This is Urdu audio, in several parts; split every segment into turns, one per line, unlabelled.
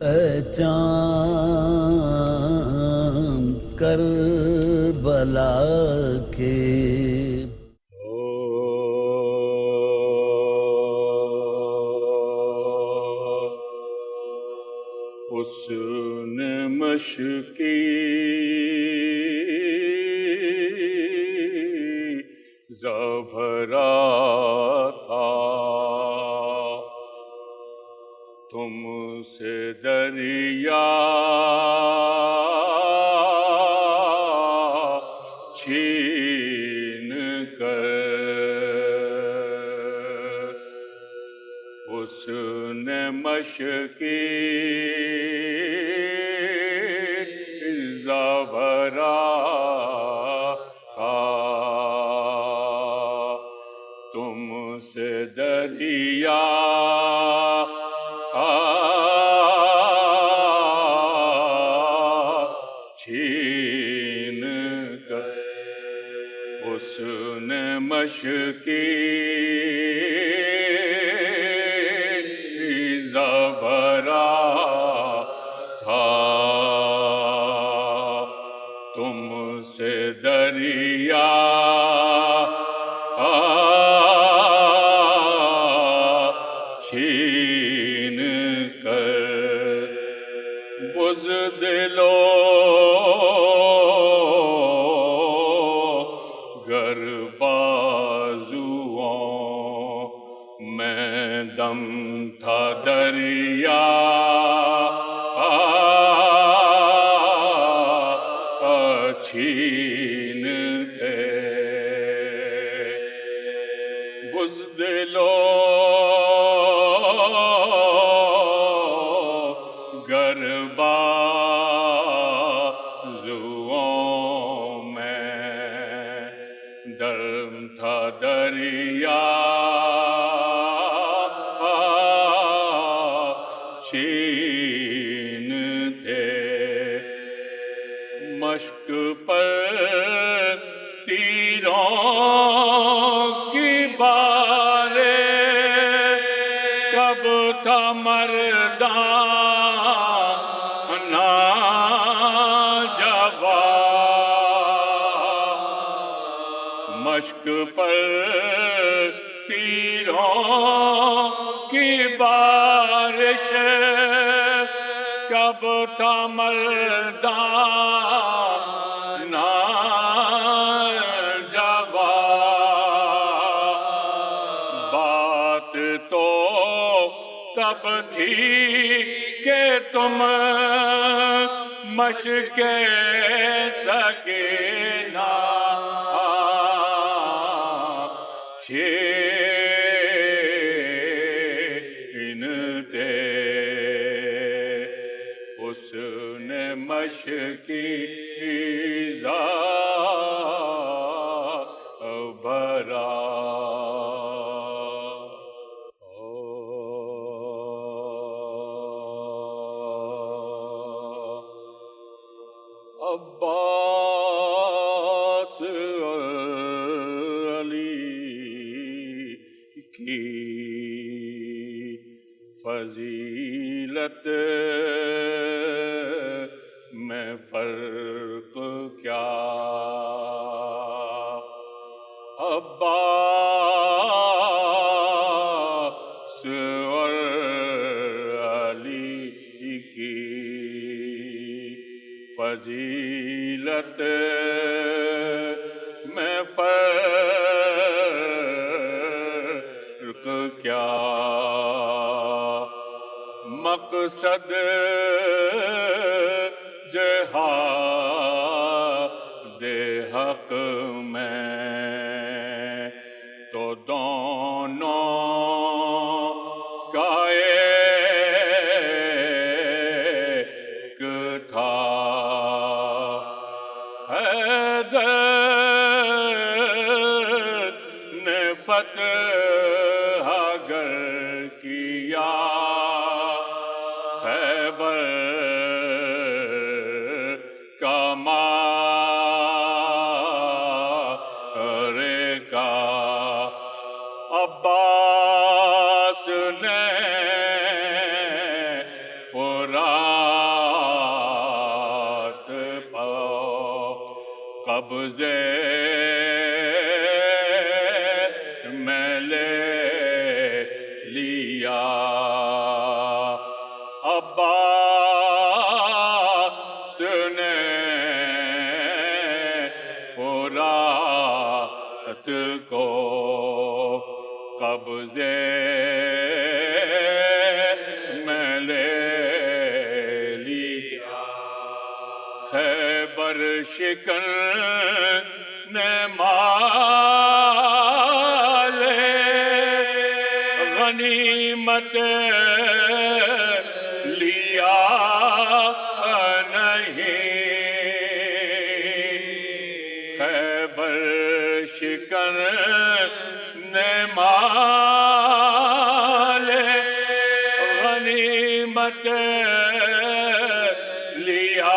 اے چاند کربلا کے
حسن مشکی زبھرا تھا، تم سے دریا چھین کر حسن مشکی زبھرا تھا، تم سے دریا چھین کر حسن مشکی زبھرا تھا، تم سے دریا چھین کر بزدلو گر بازوؤں میں دم تھا دریا چھین تھے بزدلو گر بازوؤں میں دم تھا دریا چھین تھے مشق پر تیروں کی بارے کب تھا مردان ناجوان مشق پر تیروں کی بارش کب تھا مردان ناجوان بات تو تب تھی کہ تم مشق سکینہ چھین تھے حسن مشکی زبھرا عباس علی کی فضیلت میں فرق کیا عباس اور علی کی فضیلت میں فرق کیا مقصد جہاد حق میں تو دونوں کا ایک تھا حیدر نے فتح گر کیا خیبر کا معرکہ عباس نے فرات ذات پاؤ قبضے میں لے لیا عباس نے فرات کو قبضے میں لے لیا خیبر شکن نے مال غنیمت لیا نہیں خیبر شکن نے مال غنیمت لیا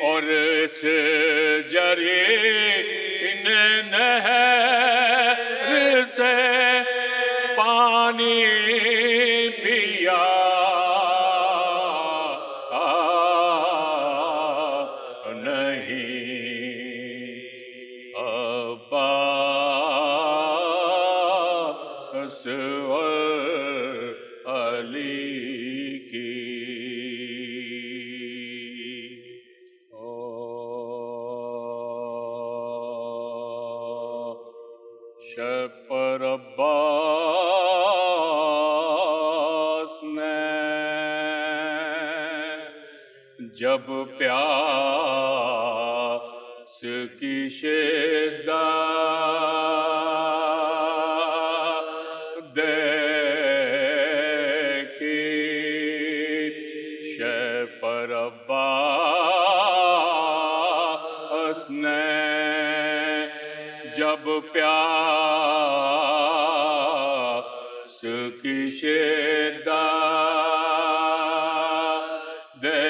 اور اس جرین نہر سے پانی پیا نہیں عباس اور علی کی شب پر عباس نے جب پیاس کی شدت دیکھی شب پر عباس نے جب پیاس کی شدت دیکھی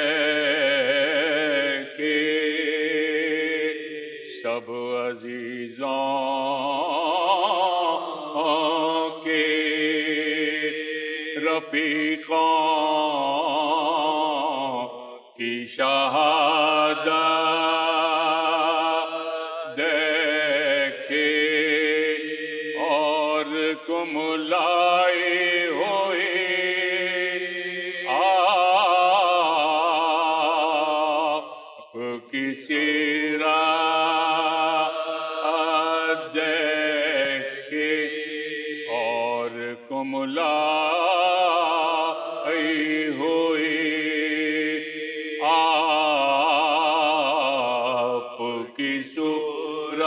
سب عزیزوں کے رفیقوں کی شہادت دیکھی اور کملائی ہوئی آپ کی سیرت دیکھی اور کملائی ہوئی آپ کی صورت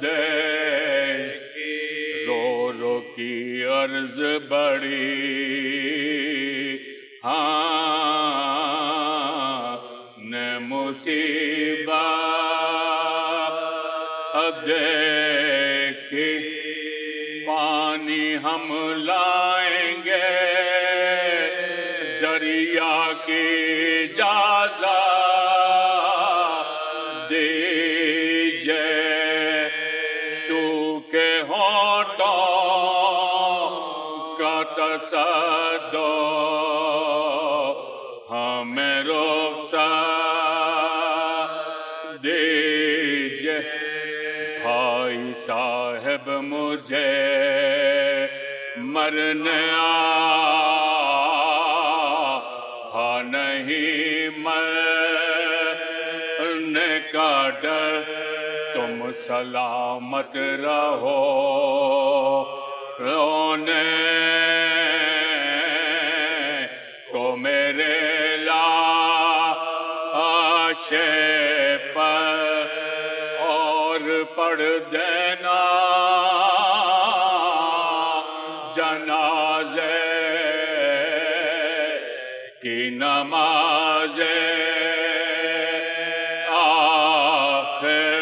دیکھی رو رو کی عرض بڑی نے مصیبت دیکھی پانی ہم لائیں گے دریا کی اجازت دیجئے سوکھے ہونٹوں کا تصدق ہمیں رخصت دیجئے بھائی صاحب مجھے مرنے نہیں مرنے کا ڈر تم سلامت رہو رونے کو میرے لاشے پر اور پڑھ دینا جنازے کی نماز آخر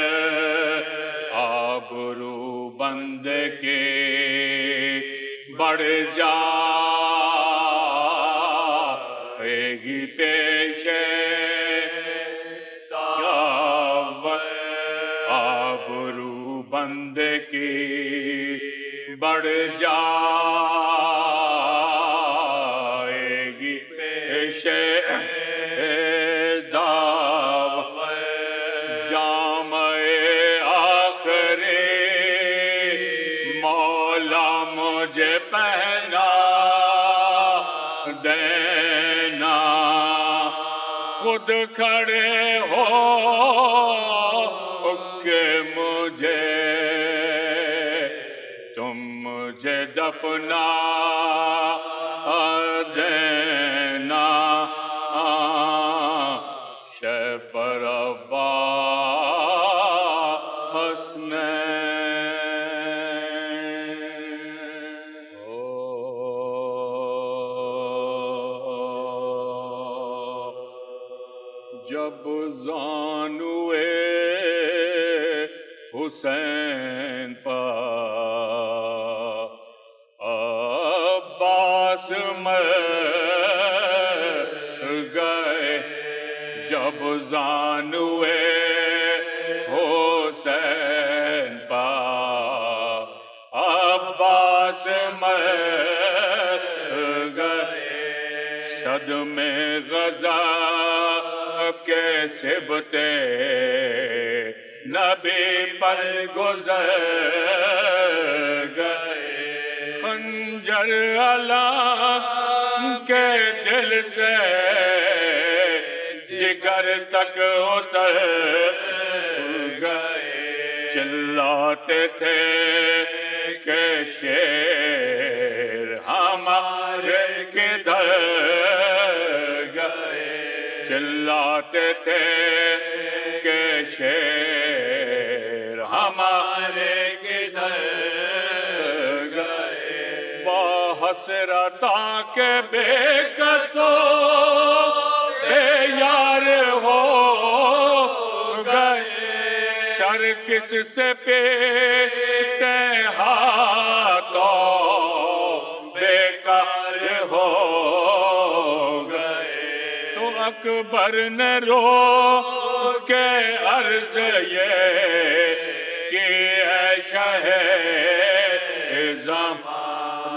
آبرو بند کے بڑھ جائے گی پیش دعوت آبرو بند کی بڑھ جائے گی پیش دعوت جامع آخری مولا مجھے پہنا دینا خود کھڑے ہو کہ مجھے دفنا دینا شہ پر عباس نے جب زانوئے حسین پر عباس مر گئے جب زانوئے حسین پر عباس مر گئے صدمے غضب کے سبتے نبی پر گزر گئے خنجر علام کے دل سے جگر تک اتر گئے چلاتے تھے کہ شیر ہمارے کدھر گئے چلاتے تھے کہ شیر ہمارے کدھر گئے حسرتا کے بے کسو بے یار ہو گئے سر کس سے پیٹے ہاتھوں بیکار ہو گئے تو اکبر نے رو کے عرض یہ کہ اے شاہ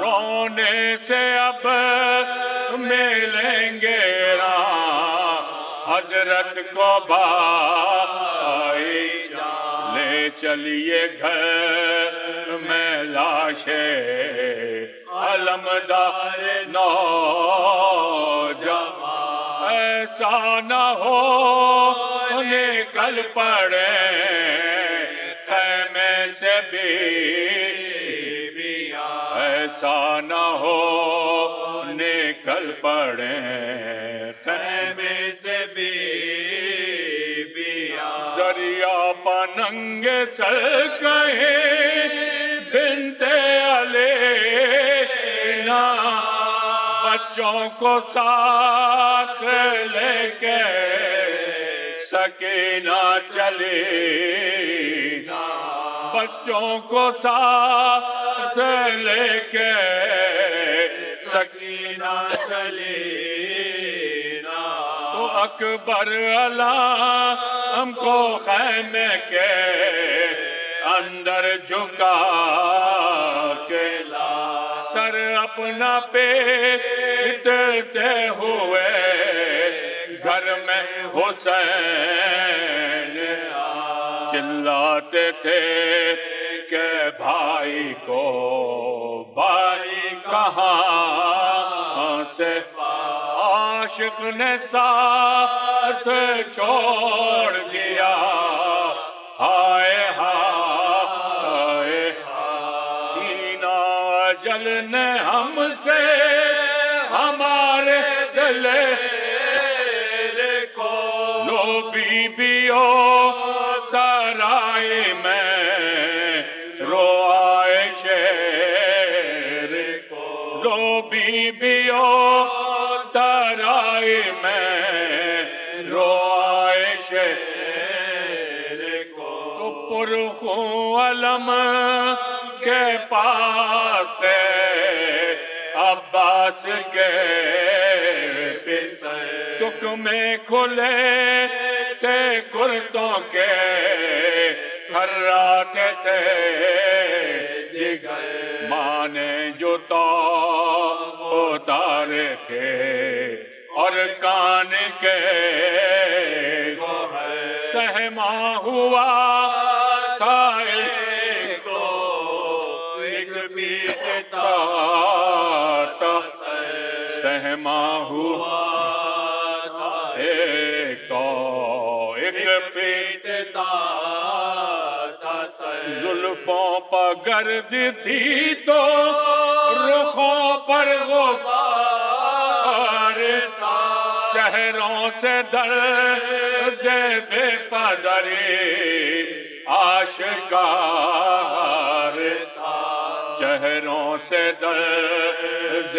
رونے سے اب ملیں گے حضرت کو بھائی لے چلیے گھر میں لاشے علمدار نوجوان ایسا نہ ہو نکل پڑے خیمے سے بھی ایسا نہ ہو نکل پڑے خیمے سے بھی دریا پننگ سر کہیں بنت علینا بچوں کو ساتھ لے کے سکینہ چلی بچوں کو ساتھ لے کے سکینہ چلی تو اکبر علام کو خیمے کے اندر جھکا کے سر اپنا پیٹتے ہوئے گھر میں حسین چلاتے تھے کہ بھائی کو بھائی کہاں سے عاشق نے ساتھ چھوڑ دیا ہائے ہائے چھینا اجل نے ہم سے ہمارے دل کو لو بیبیوں ترائی میں رو آئے شیر لو بیبیوں ترائی میں رو آئے شیر کو پرخوں علم کے پاس تھے عباس کے تک میں کھلے تھے کرتوں کے تھراتے تھے گئے ماں نے جو تو اتارے تھے اور کان کے سہما ہوا تھا ایک پیٹتا تھا سہما ہوا ایک پیٹتا تھا زلفوں پر گرد تھی تو رخوں پر غبار تھا چہروں سے درد بے پدری آشکار تھا چہروں سے درد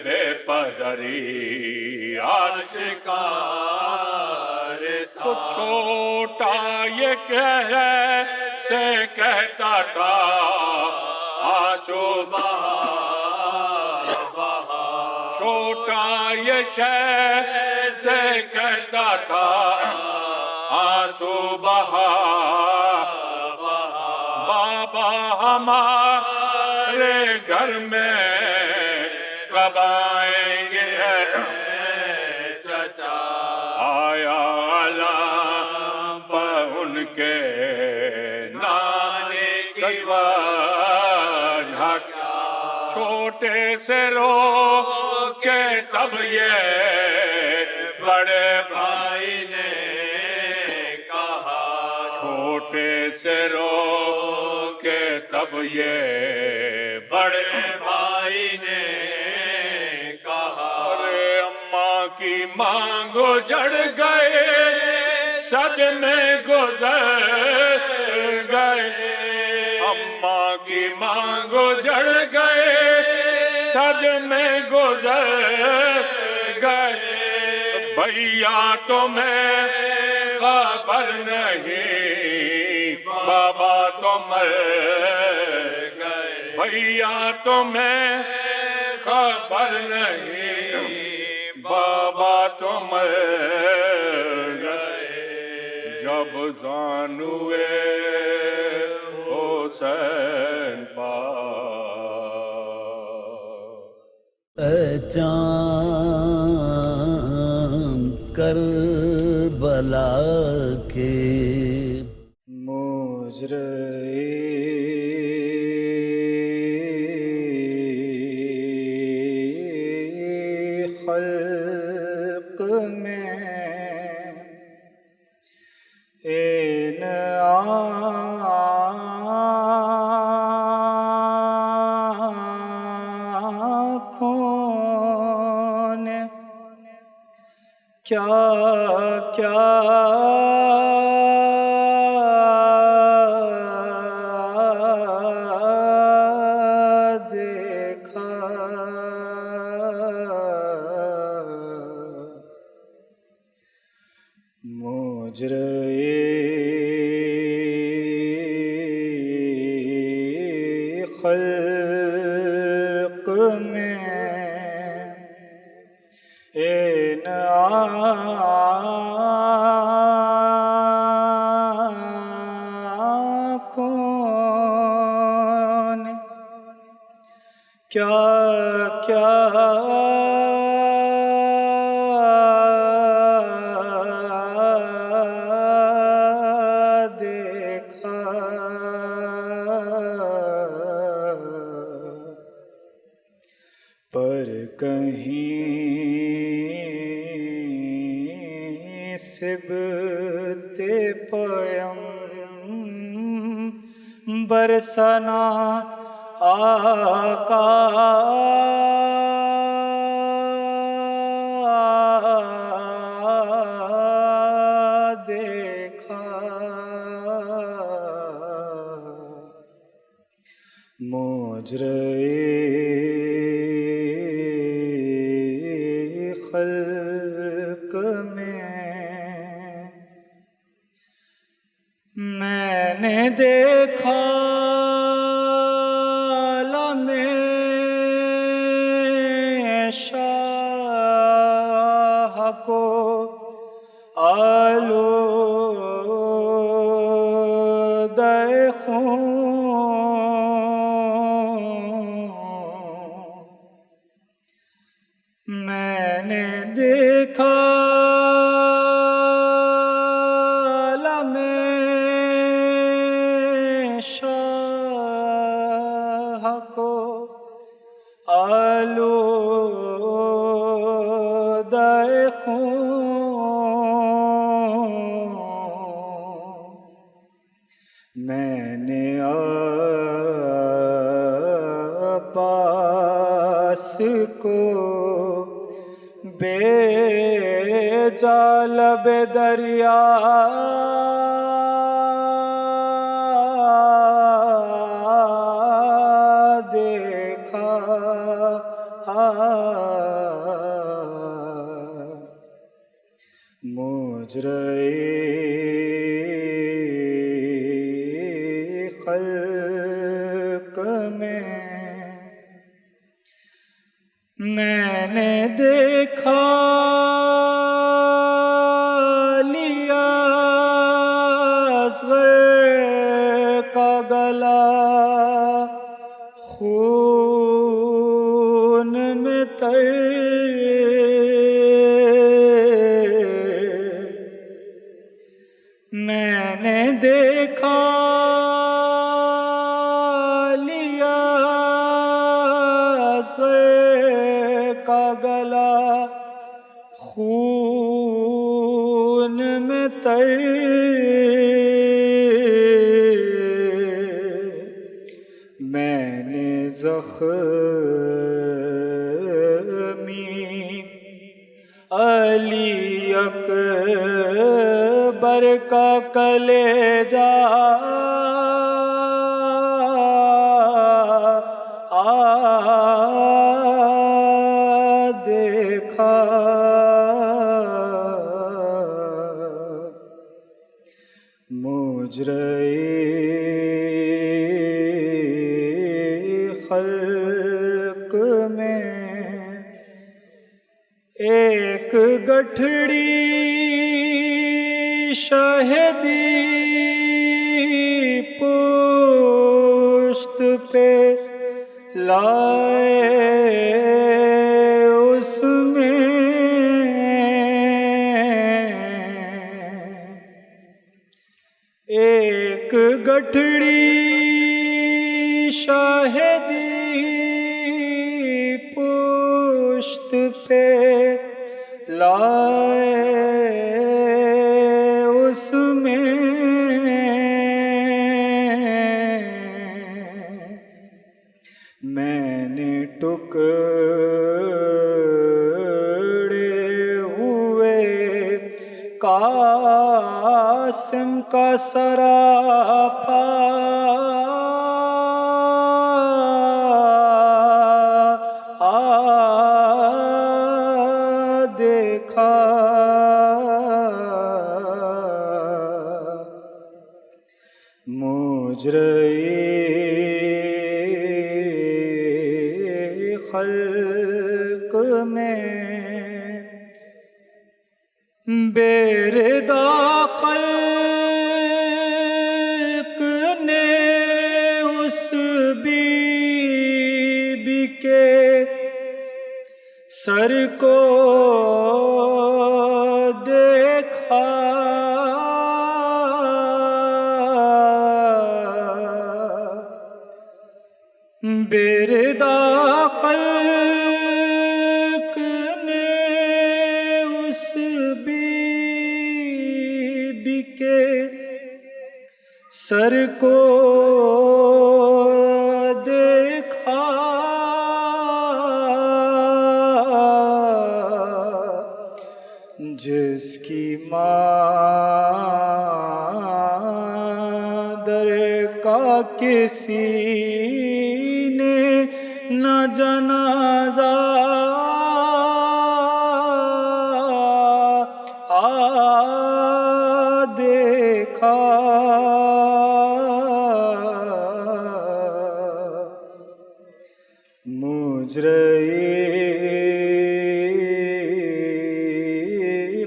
بے پدری آشکار تھا تو چھوٹا یہ کیسے کہتا تھا آنسو بہا چھوٹا یہ شہر سے کہتا تھا آنسو بہا بابا ہمارے گھر میں کب آئیں گے چچا آیا علام پر ان کے نانے کی وجہ چھوٹے سے رو کے تب یہ بڑے بھائی نے کہا چھوٹے سے رو کے تب یہ بڑے بھائی نے کہا ارے اماں کی مانگ جڑ گئے صدمے گزر گئے اماں کی مانگ جڑ گئے صدمے گزر گئے بھیا تمہیں خبر نہیں بابا تو مر گئے بھیا تمہیں خبر نہیں بابا تو مر گئے جب زانوئے حسین پا
اے چاند کربلا کے
خلق میں ان آنکھوں نے کیا کیا خلق میں ان آنکھوں نے کیا کیا پر کہیں سبت پیغمبر ثنا آقا دیکھا مجرے خلق میں نے دیکھا عالم شاہ کو آلودہ خون کو آلودہ خون میں نے عباس کو بھیجا لب دریا دیکھا مجرے خلق میں نے دیکھا لیا اصغر کا گلا خون میں تر میں نے دیکھا لیا اصغر کا گلا خون میں تر میں نے زخمی علی اکبر کا کلیجہ دیکھا مجرے خلق میں ایک گٹھڑی شہدی پشت پہ لائے اس میں ایک گٹھڑی شہدی پشت پہ لائے اس میں میں نے ٹکڑے ہوئے قاسم کا سراپا دیکھا مجرے خلق میں بیردا خلق نے اس بی بی کے سر کو دیکھا بیردا خلق نے اس بی بی کے سر کو دیکھا جس کی مادر کا کسی نے نہ جنازہ دیکھا مجرے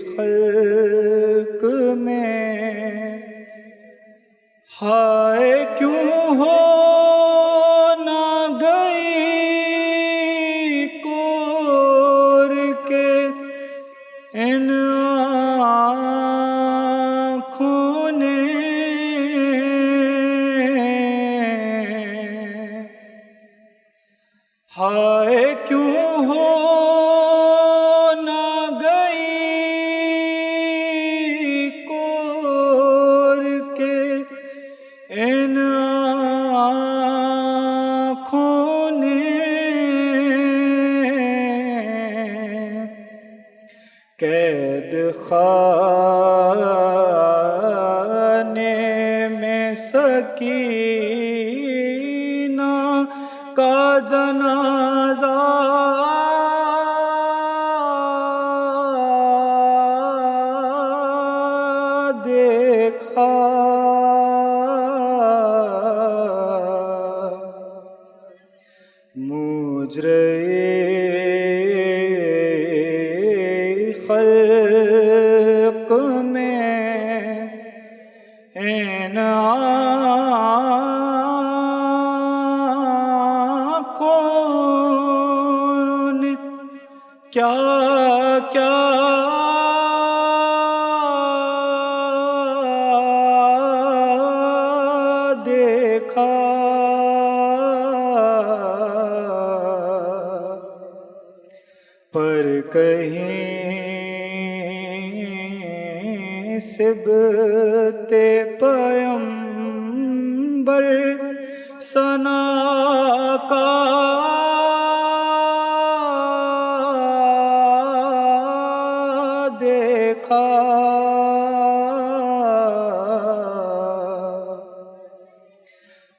خلق میں ہائے کیوں ہو نہ گئی کور کے ان آنکھوں نے ہائے کیوں ہو نہ گئی کور کے ان آنکھوں نے قید خانے میں سکینہ کا جنازہ دیکھا، مجرے خلق میں ان آنکھوں نے کیا کیا دیکھا، پر کہیں سبت پیمبر ثنا کا دیکھا،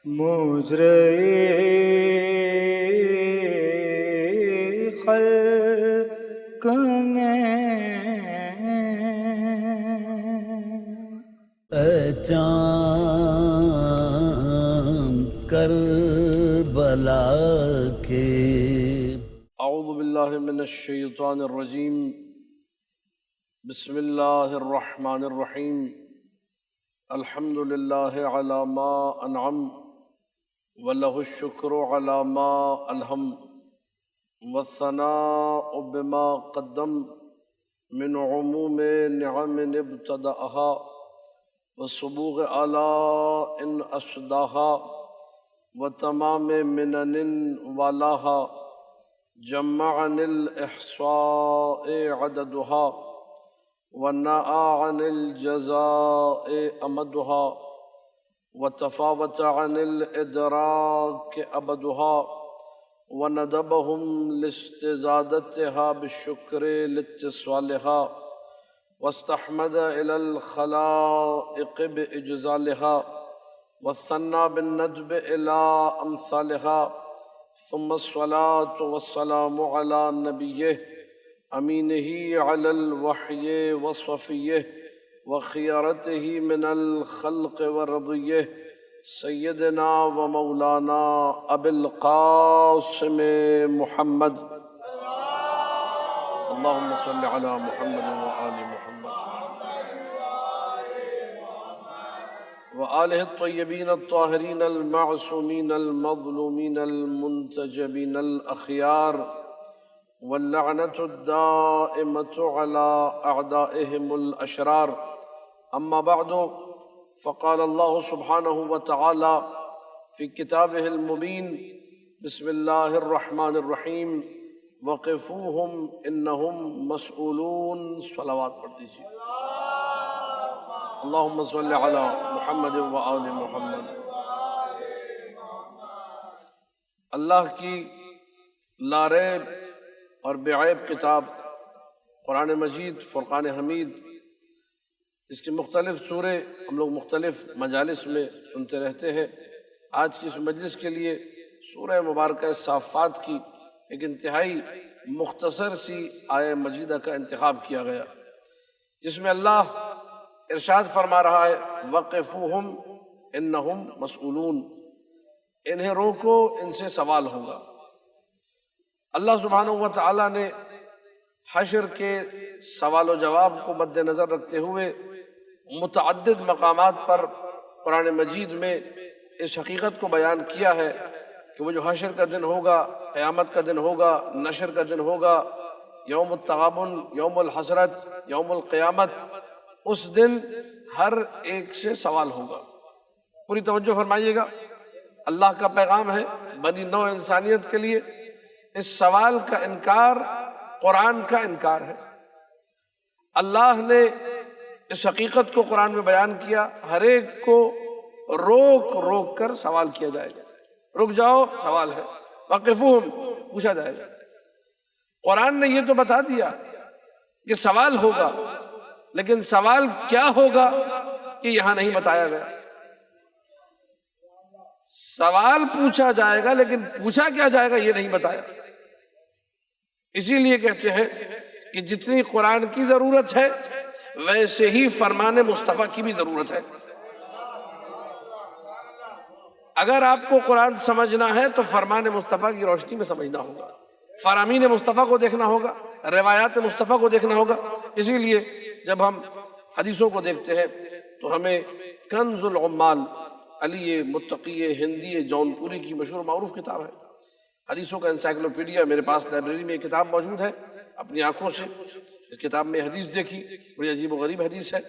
مجرے خلق میں
پہچان کربلا کے
اعوذ باللہ من الشیطان الرجیم، بسم اللہ الرحمن الرحیم، الحمد للہ علی ما انعم ولہ الشکر علی ما الہم، والثناء بما قدم من عموم نعم ابتدأها وصبوغ آلاء اسداها وتمام منن والاها، جمع عن الإحصاء عددها ونأى عن الجزاء أمدها وتفاوت عن الإدراك أبدها، وندبهم لاستزادتها بالشكر لاتصالها، واستحمد إلى الخلائق بإجزالها، والثنى بالندب إلى أمثالها، ثم الصلاة والسلام على نبيه أمينه على الوحي وصفيه وخيرته من الخلق ورضيه، سيدنا ومولانا أبي القاسم محمد، اللهم صل على محمد وآل محمد وآلہ الطیبین الطاہرین المعصومین المظلومین المنتجبین الأخیار، واللعنة الدائمة على أعدائهم الأشرار، أما بعد، فقال الله سبحانه وتعالى في كتابه المبين، بسم الله الرحمن الرحيم، وقفوهم إنهم مسؤولون، صلوات پڑھ دیجیے، اللهم صل على محمد وآل محمد۔ اللہ کی لاریب اور بے عیب کتاب قرآن مجید، فرقان حمید، اس کی مختلف سورے ہم لوگ مختلف مجالس میں سنتے رہتے ہیں۔ آج کی اس مجلس کے لیے سورہ مبارکہ صافات کی ایک انتہائی مختصر سی آیہ مجیدہ کا انتخاب کیا گیا، جس میں اللہ ارشاد فرما رہا ہے وقفوہم انہم مسئولون، انہیں روکو، ان سے سوال ہوگا۔ اللہ سبحانہ و تعالیٰ نے حشر کے سوال و جواب کو مد نظر رکھتے ہوئے متعدد مقامات پر قرآن مجید میں اس حقیقت کو بیان کیا ہے کہ وہ جو حشر کا دن ہوگا، قیامت کا دن ہوگا، نشر کا دن ہوگا، یوم التغابن، یوم الحسرت، یوم القیامت، اس دن ہر ایک سے سوال ہوگا۔ پوری توجہ فرمائیے گا، اللہ کا پیغام ہے بنی نوع انسانیت کے لیے اس سوال کا انکار قرآن کا انکار ہے۔ اللہ نے اس حقیقت کو قرآن میں بیان کیا، ہر ایک کو روک روک کر سوال کیا جائے گا۔ رک جاؤ، سوال ہے، وقفوہم، پوچھا جائے گا۔ قرآن نے یہ تو بتا دیا کہ سوال ہوگا، لیکن سوال کیا ہوگا کہ یہاں نہیں بتایا گیا۔ سوال پوچھا جائے گا لیکن پوچھا کیا جائے گا یہ نہیں بتایا۔ اسی لیے کہتے ہیں کہ جتنی قرآن کی ضرورت ہے ویسے ہی فرمان مصطفیٰ کی بھی ضرورت ہے۔ اگر آپ کو قرآن سمجھنا ہے تو فرمان مصطفیٰ کی روشنی میں سمجھنا ہوگا، فرامین مصطفیٰ کو دیکھنا ہوگا، روایات مصطفیٰ کو دیکھنا ہوگا۔ اسی لیے جب ہم حدیثوں کو دیکھتے ہیں تو ہمیں کنز العمال علی متقی ہندی جون پوری کی مشہور معروف کتاب ہے، حدیثوں کا انسائکلوپیڈیا، میرے پاس لائبریری میں یہ کتاب موجود ہے، اپنی آنکھوں سے اس کتاب میں حدیث دیکھی، بڑی عجیب و غریب حدیث ہے۔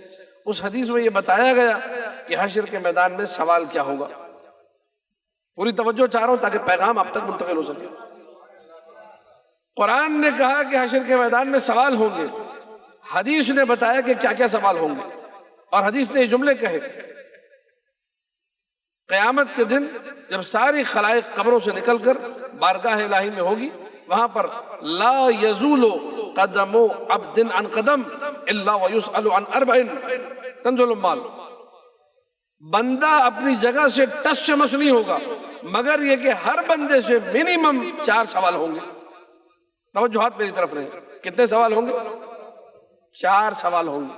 اس حدیث میں یہ بتایا گیا کہ حشر کے میدان میں سوال کیا ہوگا۔ پوری توجہ چاہ رہا ہوں تاکہ پیغام اب تک منتقل ہو سکے۔ قرآن نے کہا کہ حشر کے میدان میں سوال ہوں گے، حدیث نے بتایا کہ کیا کیا سوال ہوں گے، اور حدیث نے یہ جملے کہے، قیامت کے دن جب ساری خلائق قبروں سے نکل کر بارگاہ الہی میں ہوگی، وہاں پر لا یزول قدم عبد عن قدم الا ویسأل عن اربع، کنز العمال، بندہ اپنی جگہ سے ٹس سے مس نہیں ہوگا مگر یہ کہ ہر بندے سے منیمم 4 سوال ہوں گے۔ توجہات میری طرف رہیں، کتنے سوال ہوں گے؟ 4 سوال ہوں گے۔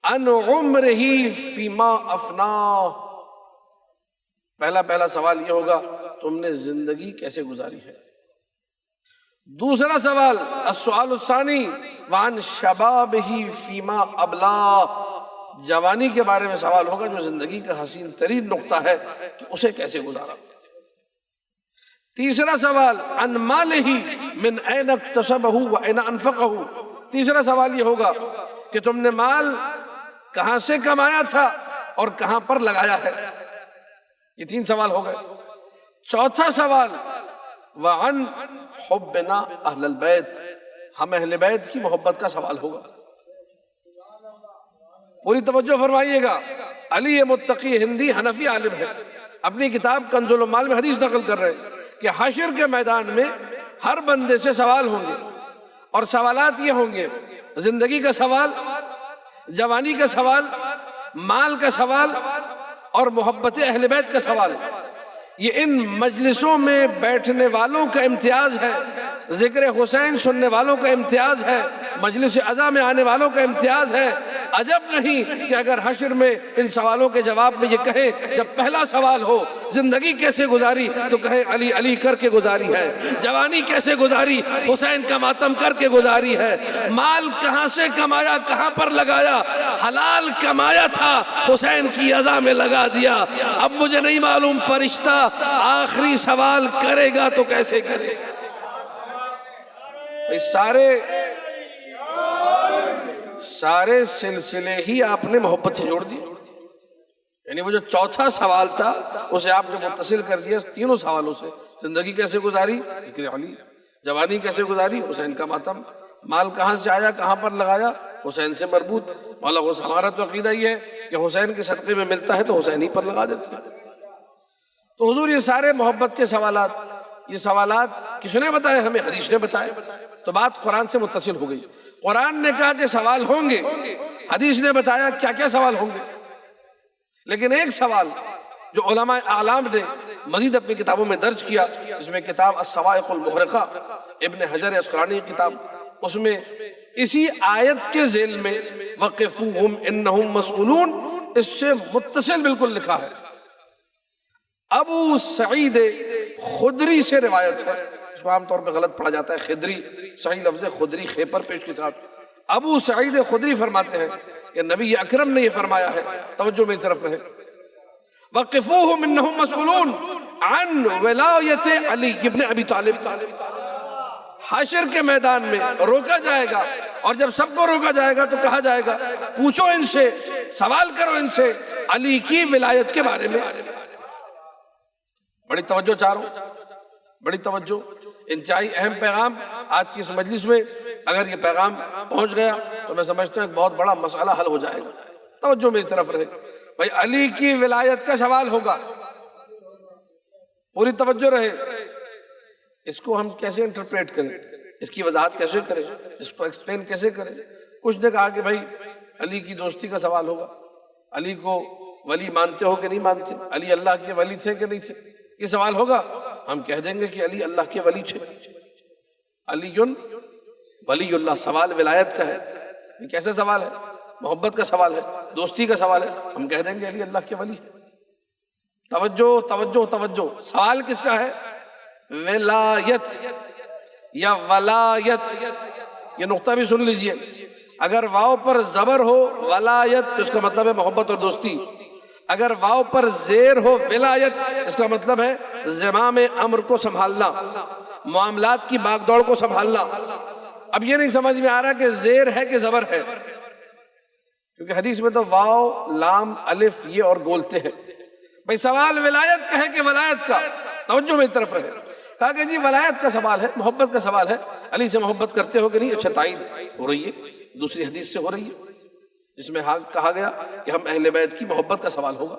ان عمرہ فیما افناہ، پہلا سوال یہ ہوگا تم نے زندگی کیسے گزاری ہے۔ دوسرا سوال السؤال الثانی وعن شبابہ فیما ابلاہ، جوانی کے بارے میں سوال ہوگا جو زندگی کا حسین ترین نقطہ ہے کہ اسے کیسے گزارا۔ تیسرا سوال عن مالہ من این اکتسبہ و این انفقہ، تیسرا سوال یہ ہوگا کہ تم نے مال کہاں سے کمایا تھا اور کہاں پر لگایا ہے۔ یہ 3 سوال ہو گئے۔ چوتھا سوال وعن حبنا اہل البیت، ہم اہل بیت کی محبت کا سوال ہوگا۔ پوری توجہ فرمائیے گا، علی متقی ہندی حنفی عالم ہے، اپنی کتاب کنز العمال میں حدیث نقل کر رہے ہیں کہ حشر کے میدان میں ہر بندے سے سوال ہوں گے، اور سوالات یہ ہوں گے، زندگی کا سوال، جوانی کا سوال، مال کا سوال اور محبت اہل بیت کا سوال۔ یہ ان مجلسوں میں بیٹھنے والوں کا امتیاز ہے، ذکر حسین سننے والوں کا امتیاز ہے، مجلس عزا میں آنے والوں کا امتیاز ہے۔ عجب نہیں کہ اگر حشر میں ان سوالوں کے جواب میں یہ کہیں، جب پہلا سوال ہو زندگی کیسے گزاری تو کہیں علی علی کر کے گزاری ہے، جوانی کیسے گزاری حسین کا ماتم کر کے گزاری ہے، مال کہاں سے کمایا کہاں پر لگایا، حلال کمایا تھا حسین کی عزا میں لگا دیا۔ اب مجھے نہیں معلوم فرشتہ آخری سوال کرے گا تو کیسے کرے گا۔ سارے سلسلے ہی آپ نے محبت سے جوڑ دیے، یعنی وہ جو چوتھا سوال تھا اسے آپ نے متصل کر دیا 3 سوالوں سے۔ زندگی کیسے گزاری، ذکر علی، جوانی کیسے گزاری، حسین کا ماتم، مال کہاں سے آیا کہاں پر لگایا، حسین سے مربوط۔ مولا ہمارا تو عقیدہ یہ ہے کہ حسین کے صدقے میں ملتا ہے تو حسین ہی پر لگا دیتے ہیں۔ تو حضور یہ سارے محبت کے سوالات، یہ سوالات کس نے بتائے؟ ہمیں حدیث نے بتائے۔ تو بات قرآن سے متصل ہو گئی، قرآن نے کہا کہ سوال ہوں گے، حدیث نے بتایا کیا کیا سوال ہوں گے۔ لیکن ایک سوال جو علماء اعلام نے مزید اپنی کتابوں میں درج کیا، اس میں کتاب الصواعق المحرقہ ابن حجر عسقلانی کی کتاب، اس میں اسی آیت کے ذیل میں وقفوہم انہم مسئولون، اس سے متصل بالکل لکھا ہے۔ ابو سعید خدری سے روایت ہے، اس کو عام طور پہ غلط پڑھا جاتا ہے خدری، صحیح لفظ خدری خے پر پیش کے ساتھ۔ ابو سعید خدری فرماتے ہیں کہ نبی اکرم نے یہ فرمایا ہے، توجہ میری طرف رہے، وقفوہم انہم مسئولون عن ولایت علی ابن ابی طالب۔ حشر کے میدان میں روکا جائے گا، اور جب سب کو روکا جائے گا تو کہا جائے گا پوچھو ان سے، سوال کرو ان سے علی کی ولایت کے بارے میں۔ بڑی توجہ چاہ رہا ہوں، بڑی توجہ، انتہائی اہم پیغام آج کی اس مجلس میں اگر یہ پیغام پہنچ گیا تو میں سمجھتا ہوں ایک بہت بڑا مسئلہ حل ہو جائے گا۔ توجہ میری طرف رہے بھائی، علی کی ولایت کا سوال ہوگا، پوری توجہ رہے۔ اس کو ہم کیسے انٹرپریٹ کریں، اس کی وضاحت کیسے کریں، اس کو ایکسپلین کیسے کریں؟ کچھ نے کہا کہ بھائی علی کی دوستی کا سوال ہوگا، علی کو ولی مانتے ہو کہ نہیں مانتے، علی اللہ کے ولی تھے کہ نہیں تھے، یہ سوال ہوگا۔ ہم کہہ دیں گے کہ علی اللہ کے ولی تھے، علی ولی اللہ۔ سوال ولایت کا ہے، یہ کیسے سوال ہے؟ محبت کا سوال ہے، دوستی کا سوال ہے، ہم کہہ دیں گے علی اللہ کے ولی ہے۔ توجہ توجہ توجہ، سوال کس کا ہے؟ ولایت یا ولایت، یہ نقطہ بھی سن لیجئے۔ اگر واو پر زبر ہو ولایت تو اس کا مطلب ہے محبت اور دوستی، اگر واو پر زیر ہو ولایت اس کا مطلب ہے زمام امر کو سنبھالنا، معاملات کی باغ دوڑ کو سنبھالنا۔ اب یہ نہیں سمجھ میں آ رہا کہ زیر ہے کہ زبر ہے، کیونکہ حدیث میں تو واو لام الف یہ اور بولتے ہیں۔ بھئی سوال ولایت کا ہے کہ ولایت کا؟ توجہ میری طرف رہے۔ کہا کہ جی ولایت کا سوال ہے، محبت کا سوال ہے، علی سے محبت کرتے ہو کہ نہیں؟ اچھا، تائید ہو رہی ہے دوسری حدیث سے ہو رہی ہے جس میں کہا گیا کہ ہم اہل بیت کی محبت کا سوال ہوگا،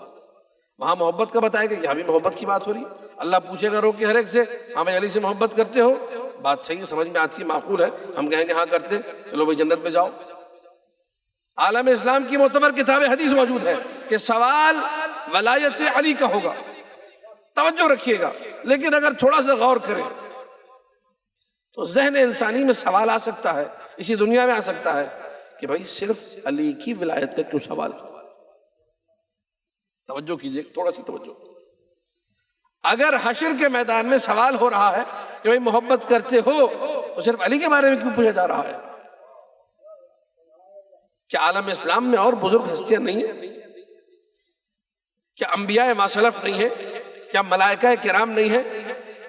وہاں محبت کا بتایا گیا، یہاں بھی محبت کی بات ہو رہی ہے۔ اللہ پوچھے گا رو کے ہر ایک سے، ہاں بھائی علی سے محبت کرتے ہو؟ بات صحیح ہے، سمجھ میں آتی ہے، معقول ہے، ہم کہیں گے ہاں کرتے، چلو بھائی جنت میں جاؤ۔ عالم اسلام کی معتبر کتاب حدیث موجود ہے کہ سوال ولایت علی کا ہوگا، توجہ رکھیے گا۔ لیکن اگر تھوڑا سا غور کریں تو ذہن انسانی میں سوال آ سکتا ہے، اسی دنیا میں آ سکتا ہے کہ بھائی صرف علی کی ولایت کا کیوں سوال؟ توجہ کیجئے، تھوڑا سی توجہ۔ اگر حشر کے میدان میں سوال ہو رہا ہے کہ بھئی محبت کرتے ہو تو صرف علی کے بارے میں کیوں پوچھا جا رہا ہے؟ کیا عالم اسلام میں اور بزرگ ہستیاں نہیں ہیں؟ کیا انبیاء ماسلف نہیں ہیں؟ کیا ملائکہ کرام نہیں ہیں؟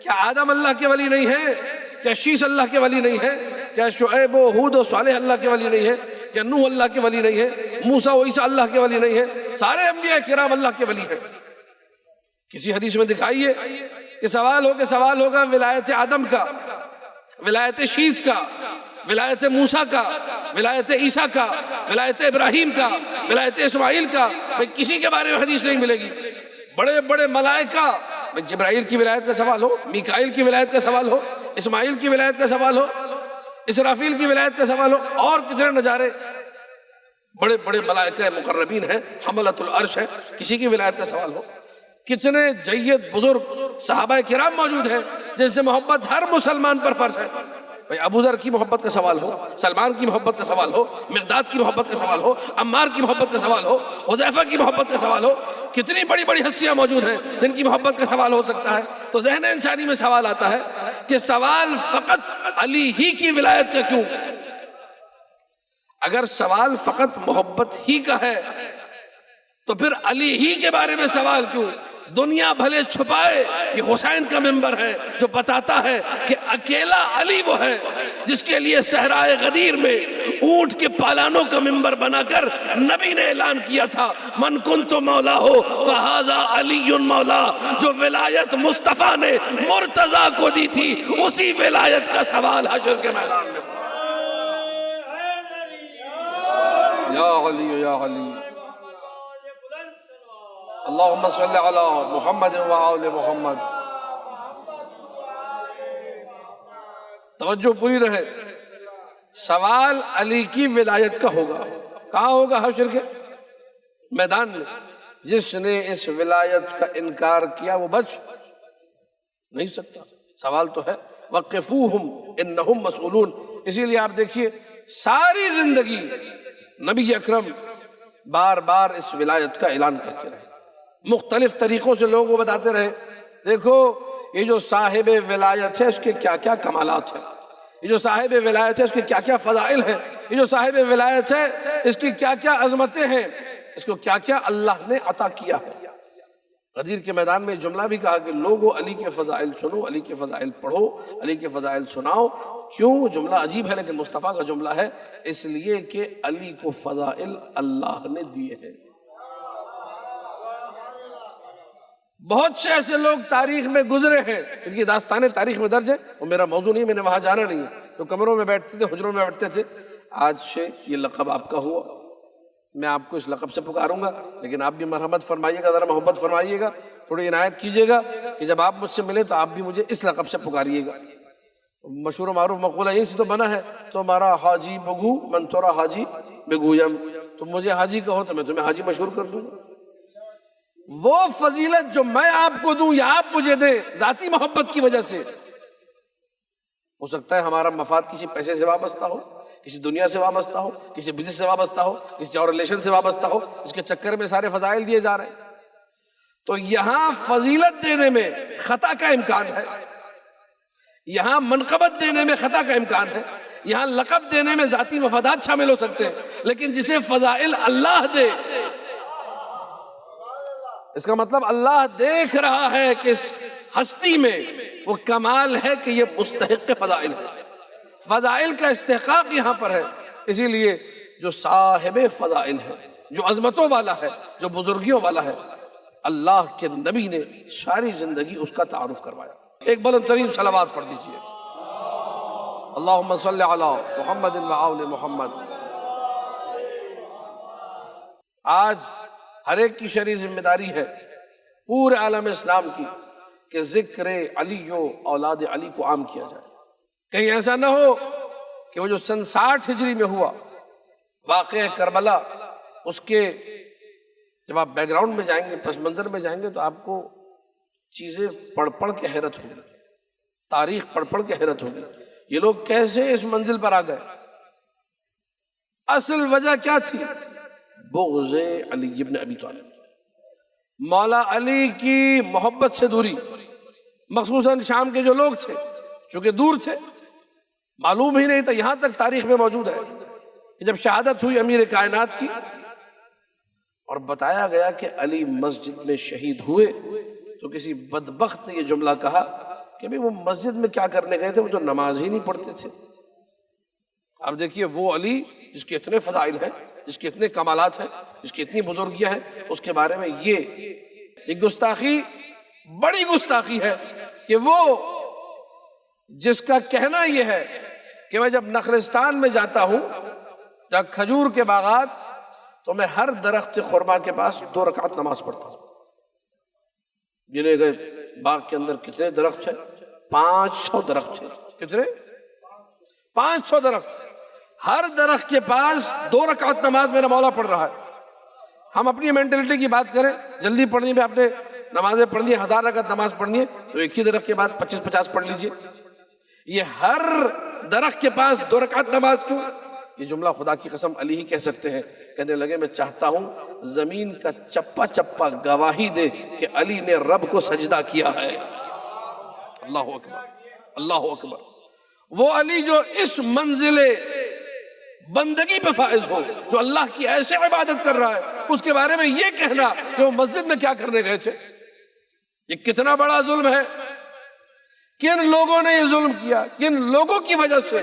کیا آدم اللہ کے ولی نہیں ہیں؟ کیا شیش اللہ کے ولی نہیں ہیں؟ کیا شعیب و ہود و صالح اللہ کے ولی نہیں ہیں؟ کیا نوح اللہ کے ولی نہیں ہیں؟ موسیٰ و عیسیٰ اللہ کے ولی نہیں ہیں؟ سارے انبیاء کرام اللہ کے ولی ہیں۔ کسی حدیث میں دکھائیے کہ سوال ہوگا ولایت آدم کا، ولایت شیش کا، ولایت موسیٰ کا، ولایت عیسیٰ کا، ولایت ابراہیم کا، ولایت اسماعیل کا۔ بھئی کسی کے بارے میں حدیث نہیں ملے گی۔ بڑے بڑے ملائکہ، جبرائیل کی ولایت کا سوال ہو، میکائیل کی ولایت کا سوال ہو، اسماعیل کی ولایت کا سوال ہو، اسرافیل کی ولایت کا سوال ہو، اور کتنے نظارے، بڑے بڑے ملائکہ مقربین ہیں، حملۃ العرش ہے، کسی کی ولایت کا سوال ہو۔ کتنے جید بزرگ صحابہ کرام موجود ہیں جن سے محبت ہر مسلمان پر فرض ہے۔ بھئی ابو ذر کی محبت کا سوال ہو، سلمان کی محبت کا سوال ہو، مقداد کی محبت کا سوال ہو، عمار کی محبت کا سوال ہو، حذیفہ کی محبت کا سوال ہو، کتنی بڑی بڑی ہستیاں موجود ہیں جن کی محبت کا سوال ہو سکتا ہے۔ تو ذہن انسانی میں سوال آتا ہے کہ سوال فقط علی ہی کی ولایت کا کیوں؟ اگر سوال فقط محبت ہی کا ہے تو پھر علی ہی کے بارے میں سوال کیوں؟ دنیا بھلے چھپائے، یہ حسین کا ممبر ہے جو بتاتا ہے کہ اکیلا علی وہ ہے جس کے لیے صحرائے غدیر میں اونٹ کے پالانوں کا ممبر بنا کر نبی نے اعلان کیا تھا، من کنت مولا ہو فہذا علی مولا۔ جو ولایت مصطفیٰ نے مرتضیٰ کو دی تھی اسی ولایت کا سوال حشر کے میدان میں۔ یا علی یا علی، اللہم صلی علی محمد وآل محمد۔ توجہ پوری رہے، سوال علی کی ولایت کا ہوگا۔ کہاں ہوگا؟ حشر کے میدان میں۔ جس نے اس ولایت کا انکار کیا وہ بچ نہیں سکتا۔ سوال تو ہے، وقفوہم انہم مسئولون۔ اسی لیے آپ دیکھیے ساری زندگی نبی اکرم بار بار اس ولایت کا اعلان کرتے رہے، مختلف طریقوں سے لوگوں کو بتاتے رہے، دیکھو یہ جو صاحب ولایت ہے اس کے کیا کیا کمالات ہیں، یہ جو صاحب ولایت ہے اس کے کیا کیا فضائل ہیں، یہ جو صاحب ولایت ہے اس کی کیا کیا عظمتیں ہیں، اس کو کیا کیا اللہ نے عطا کیا ہے۔ غدیر کے میدان میں جملہ بھی کہا کہ لوگو علی کے فضائل سنو، علی کے فضائل پڑھو، علی کے فضائل سناؤ۔ کیوں؟ جملہ عجیب ہے لیکن مصطفیٰ کا جملہ ہے، اس لیے کہ علی کو فضائل اللہ نے دیے ہیں۔ بہت سے ایسے لوگ تاریخ میں گزرے ہیں، ان کی داستانیں تاریخ میں درج ہیں، وہ میرا موضوع نہیں، میں نے وہاں جانا نہیں ہے، تو کمروں میں بیٹھتے تھے، حجروں میں بیٹھتے تھے. آج سے یہ لقب آپ کا ہوا، میں آپ کو اس لقب سے پکاروں گا، لیکن آپ بھی مرحمت فرمائیے گا، ذرا محبت فرمائیے گا، تھوڑی عنایت کیجیے گا کہ جب آپ مجھ سے ملیں تو آپ بھی مجھے اس لقب سے پکاریے گا. مشہور و معروف مقولہ یہی سے تو بنا ہے، تمہارا حاجی بگو من تورا حاجی بگویم، تم مجھے حاجی کہو تو میں تمہیں حاجی مشہور کر دوں گا. وہ فضیلت جو میں آپ کو دوں یا آپ مجھے دیں ذاتی محبت کی وجہ سے، ہو سکتا ہے ہمارا مفاد کسی پیسے سے وابستہ ہو، کسی دنیا سے وابستہ ہو، کسی بزنس سے وابستہ ہو، کسی اور ریلیشن سے وابستہ ہو، اس کے چکر میں سارے فضائل دیے جا رہے ہیں. تو یہاں فضیلت دینے میں خطا کا امکان ہے، یہاں منقبت دینے میں خطا کا امکان ہے، یہاں لقب دینے میں ذاتی مفادات شامل ہو سکتے ہیں، لیکن جسے فضائل اللہ دے، اس کا مطلب اللہ دیکھ رہا ہے کہ اس ہستی میں وہ کمال ہے کہ یہ مستحق فضائل ہے. فضائل کا استحقاق یہاں پر ہے. اسی لیے جو صاحب فضائل ہے، جو عظمتوں والا ہے، جو بزرگیوں والا ہے، اللہ کے نبی نے ساری زندگی اس کا تعارف کروایا. ایک بلند ترین صلوات پڑھ دیجئے. اللہم صلی علی محمد و آل محمد. آج ہر ایک کی شرعی ذمہ داری ہے پورے عالم اسلام کی کہ ذکر علی و اولاد علی کو عام کیا جائے. کہیں ایسا نہ ہو کہ وہ جو سن 60 ہجری میں ہوا واقعہ کربلا، اس کے جب آپ بیک گراؤنڈ میں جائیں گے، پس منظر میں جائیں گے، تو آپ کو چیزیں پڑھ پڑھ کے حیرت ہوگی، تاریخ پڑھ پڑھ کے حیرت ہوگی. یہ لوگ کیسے اس منزل پر آ گئے؟ اصل وجہ کیا تھی؟ بغض علی ابن ابی طالب، مولا علی کی محبت سے دوری. مخصوصاً شام کے جو لوگ تھے، چونکہ دور تھے، معلوم ہی نہیں تھا. یہاں تک تاریخ میں موجود ہے کہ جب شہادت ہوئی امیر کائنات کی اور بتایا گیا کہ علی مسجد میں شہید ہوئے، تو کسی بدبخت نے یہ جملہ کہا کہ وہ مسجد میں کیا کرنے گئے تھے، وہ تو نماز ہی نہیں پڑھتے تھے. اب دیکھیے وہ علی جس کے اتنے فضائل ہیں، جس کے اتنے کمالات ہیں، جس کی اتنی بزرگیاں ہیں، اس کے بارے میں یہ گستاخی، بڑی گستاخی ہے کہ وہ جس کا کہنا یہ ہے کہ میں جب نخلستان میں جاتا ہوں، جب کھجور کے باغات، تو میں ہر درخت خرما کے پاس 2 رکعت نماز پڑھتا ہوں. گنے گئے باغ کے اندر کتنے درخت ہیں؟ 500 درخت ہیں. کتنے؟ 500 درخت. ہر درخت کے پاس 2 رکعت نماز میرا مولا پڑھ رہا ہے. ہم اپنی مینٹلٹی کی بات کریں، جلدی پڑھنی میں، آپ نے نمازیں پڑھنی ہے، 1000 رکعت نماز پڑھنی ہے، تو ایک ہی درخت کے بعد 25-50 پڑھ لیجئے. یہ ہر درخت کے پاس 2 رکعت نماز کیوں؟ یہ جملہ خدا کی قسم علی ہی کہہ سکتے ہیں. کہنے لگے میں چاہتا ہوں زمین کا چپا چپا گواہی دے کہ علی نے رب کو سجدہ کیا ہے. اللہ اکبر، اللہ اکبر. وہ علی جو اس منزل بندگی پہ فائز ہو، جو اللہ کی ایسے عبادت کر رہا ہے، اس کے بارے میں یہ کہنا کہ وہ مسجد میں کیا کرنے گئے تھے، یہ کتنا بڑا ظلم ہے. کن لوگوں نے یہ ظلم کیا، کن لوگوں کی وجہ سے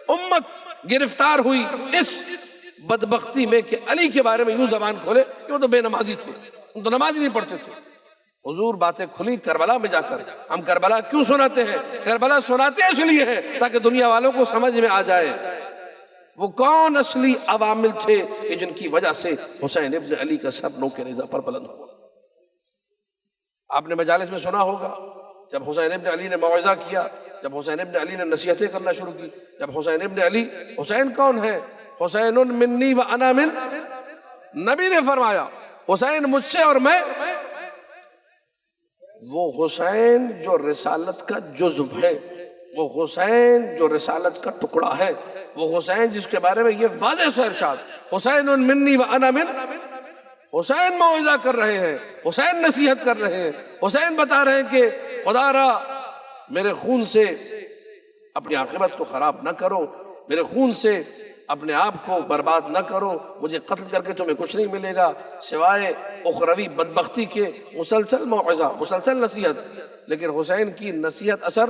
امت گرفتار ہوئی اس بدبختی میں کہ علی کے بارے میں یوں زبان کھولے کہ وہ تو بے نمازی تھے، وہ تو نماز ہی نہیں پڑھتے تھے. حضور باتیں کھلی کربلا میں جا کر. ہم کربلا کیوں سناتے ہیں؟ کربلا سناتے اس لیے ہے تاکہ دنیا والوں کو سمجھ میں آ جائے وہ کون اصلی عوامل تھے کہ جن کی وجہ سے حسین ابن علی کا سر نو کے نیزہ پر بلند ہوا. آپ نے مجالس میں سنا ہوگا جب حسین ابن علی نے موعظہ کیا، جب حسین ابن علی نے نصیحتیں کرنا شروع کی، جب حسین ابن علی، حسین کون ہے؟ حسین منی و انا من، نبی نے فرمایا حسین مجھ سے اور میں. وہ حسین جو رسالت کا جزو ہے، وہ حسین جو رسالت کا ٹکڑا ہے، وہ حسین جس کے بارے میں یہ واضح سا ارشاد حسین منی و انا من. حسین موعظہ کر رہے ہیں، حسین نصیحت کر رہے ہیں، حسین بتا رہے ہیں کہ خدا را میرے خون سے اپنی عاقبت کو خراب نہ کرو، میرے خون سے اپنے آپ کو برباد نہ کرو، مجھے قتل کر کے تمہیں کچھ نہیں ملے گا سوائے اخروی بدبختی کے. مسلسل موعظہ، مسلسل نصیحت. لیکن حسین کی نصیحت اثر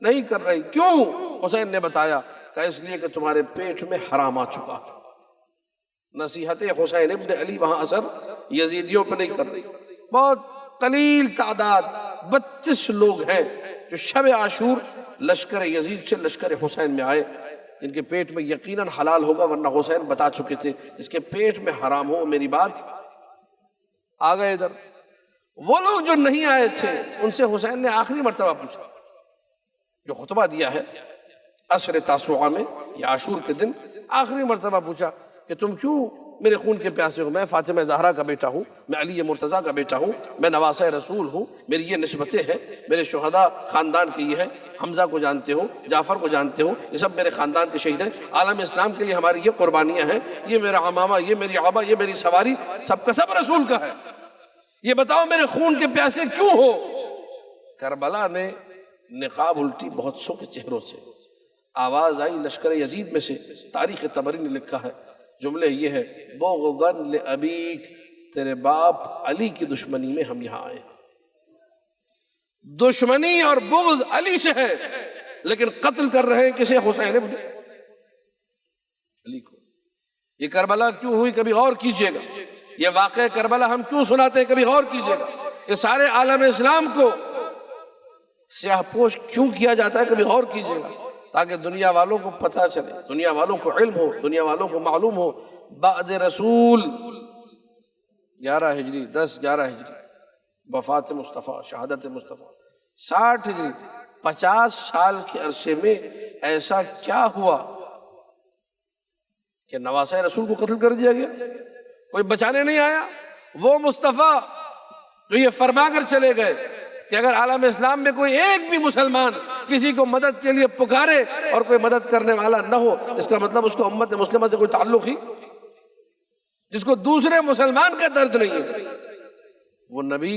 نہیں کر رہی. کیوں؟ حسین نے بتایا کہ اس لیے کہ تمہارے پیٹ میں حرام آ چکا. نصیحت حسین ابن علی وہاں اثر یزیدیوں پہ نہیں کر رہی. بہت قلیل تعداد 32 لوگ ہیں جو شب عاشور لشکر یزید سے لشکر حسین میں آئے، ان کے پیٹ میں یقیناً حلال ہوگا، ورنہ حسین بتا چکے تھے جس کے پیٹ میں حرام ہو میری بات آ گئے ادھر۔ وہ لوگ جو نہیں آئے تھے ان سے حسین نے آخری مرتبہ پوچھا، جو خطبہ دیا ہے عصر تاسوعہ میں یا عاشور کے دن، آخری مرتبہ پوچھا کہ تم کیوں میرے خون کے پیاسے ہو؟ میں فاطمہ زہرا کا بیٹا ہوں، میں علی مرتضیٰ کا بیٹا ہوں، میں نواسہ رسول ہوں، میری یہ نسبتیں ہیں، میرے شہداء خاندان کے یہ ہیں، حمزہ کو جانتے ہو، جعفر کو جانتے ہو، یہ سب میرے خاندان کے شہید ہیں، عالم اسلام کے لیے ہماری یہ قربانیاں ہیں، یہ میرا عمامہ، یہ میری عبا، یہ میری سواری، سب کا سب رسول کا ہے، یہ بتاؤ میرے خون کے پیاسے کیوں ہو؟ کربلا نے نقاب الٹی بہت سو کے چہروں سے، آواز آئی لشکر یزید میں سے، تاریخ طبری نے لکھا ہے، جملے یہ ہے بغضاً لأبیک، تیرے باپ علی کی دشمنی میں ہم یہاں آئے، دشمنی اور بغض علی سے ہے، لیکن قتل کر رہے ہیں کسے؟ حسین ابن علی کو۔ یہ کربلا کیوں ہوئی کبھی غور کیجئے گا، یہ واقعہ کربلا ہم کیوں سناتے ہیں کبھی غور کیجئے گا، یہ سارے عالم اسلام کو سیاہ پوش کیوں کیا جاتا ہے کبھی غور کیجئے گا، تاکہ دنیا والوں کو پتہ چلے، دنیا والوں کو علم ہو، دنیا والوں کو معلوم ہو۔ بعد رسول 11 ہجری 10-11 ہجری وفات مصطفیٰ، شہادت مصطفیٰ، 60 ہجری 50 سال کے عرصے میں ایسا کیا ہوا کہ نواسہ رسول کو قتل کر دیا گیا؟ کوئی بچانے نہیں آیا؟ وہ مصطفیٰ جو یہ فرما کر چلے گئے کہ اگر عالم اسلام میں کوئی ایک بھی مسلمان کسی کو مدد کے لیے پکارے اور کوئی مدد کرنے والا نہ ہو، اس کا مطلب اس کو امت مسلمہ سے کوئی تعلق ہی، جس کو دوسرے مسلمان کا درد نہیں ہے۔ وہ نبی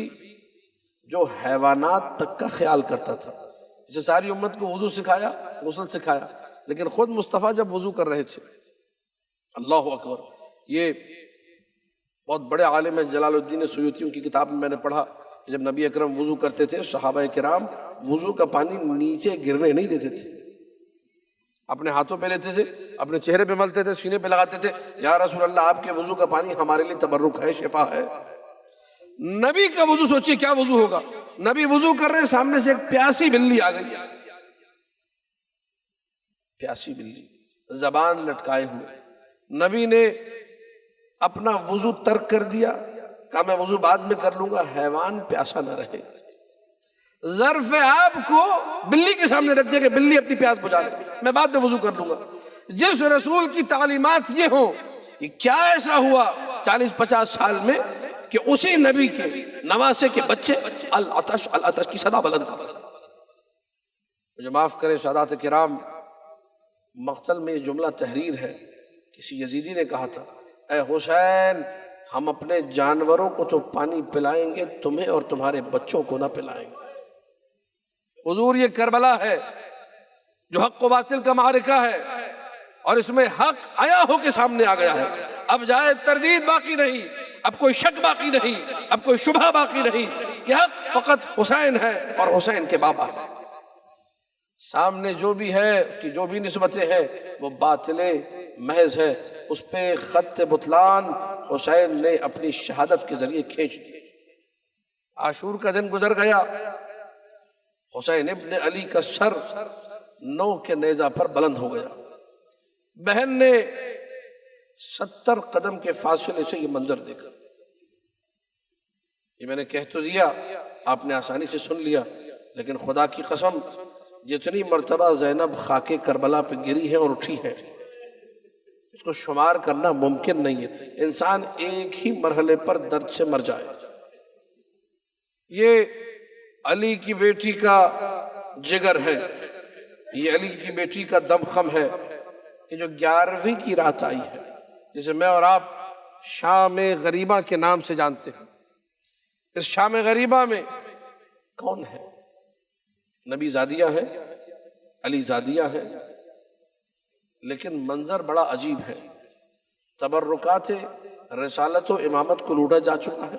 جو حیوانات تک کا خیال کرتا تھا، جسے ساری امت کو وضو سکھایا، غسل سکھایا، لیکن خود مصطفیٰ جب وضو کر رہے تھے، اللہ اکبر، یہ بہت بڑے عالم ہیں جلال الدین سیوطی، ان کی کتاب میں نے پڑھا کہ جب نبی اکرم وضو کرتے تھے صحابہ کرام وضو کا پانی نیچے گرنے نہیں دیتے تھے، اپنے ہاتھوں پہ لیتے تھے، اپنے چہرے پہ ملتے تھے، سینے پہ لگاتے تھے، یا رسول اللہ آپ کے وضو کا پانی ہمارے لیے تبرک ہے، شفا ہے۔ نبی کا وضو سوچیے کیا وضو ہوگا، نبی وضو کر رہے ہیں، سامنے سے ایک پیاسی بلی آ گئی، پیاسی بلی زبان لٹکائے ہوئے، نبی نے اپنا وضو ترک کر دیا، کہا میں وضو بعد میں کر لوں گا، حیوان پیاسا نہ رہے، ظرف آب کو بلی کے سامنے رکھ دیا کہ بلی اپنی پیاس بجھا لے، میں بعد میں وضو کر لوں گا۔ جس رسول کی تعلیمات یہ ہوں، کہ کیا ایسا ہوا 40-50 سال میں کہ اسی نبی کے نواسے کے بچے العطش العطش کی صدا بلند کر رہے۔ مجھے معاف کرے سادات کرام، مقتل میں یہ جملہ تحریر ہے، کسی یزیدی نے کہا تھا، اے حسین ہم اپنے جانوروں کو تو پانی پلائیں گے، تمہیں اور تمہارے بچوں کو نہ پلائیں گے۔ حضور یہ کربلا ہے جو حق و باطل کا معرکہ ہے، اور اس میں حق آیا ہو کے سامنے آ گیا ہے، اب جائے تردید باقی نہیں، اب کوئی شک باقی نہیں، اب کوئی شبہ باقی نہیں کہ حق فقط حسین ہے اور حسین کے بابا ہے۔ سامنے جو بھی ہے، اس کی جو بھی نسبتیں ہیں، وہ باطل محض ہے، اس پہ خط بطلان حسین نے اپنی شہادت کے ذریعے کھینچ دی۔ عاشور کا دن گزر گیا، حسین ابن علی کا سر 9 کے نیزہ پر بلند ہو گیا، بہن نے 70 قدم کے فاصلے سے یہ منظر دیکھا۔ یہ میں نے کہہ تو دیا، آپ نے آسانی سے سن لیا، لیکن خدا کی قسم جتنی مرتبہ زینب خاک کربلا پہ گری ہے اور اٹھی ہے، اس کو شمار کرنا ممکن نہیں ہے۔ انسان ایک ہی مرحلے پر درد سے مر جائے۔ یہ علی کی بیٹی کا جگر ہے، یہ علی کی بیٹی کا دمخم ہے کہ جو 11ویں کی رات آئی ہے، جسے میں اور آپ شام غریبہ کے نام سے جانتے ہیں۔ اس شام غریبہ میں کون ہے؟ نبی زادیہ ہیں، علی زادیہ ہیں، لیکن منظر بڑا عجیب ہے۔ تبرکات رسالت و امامت کو لوٹا جا چکا ہے،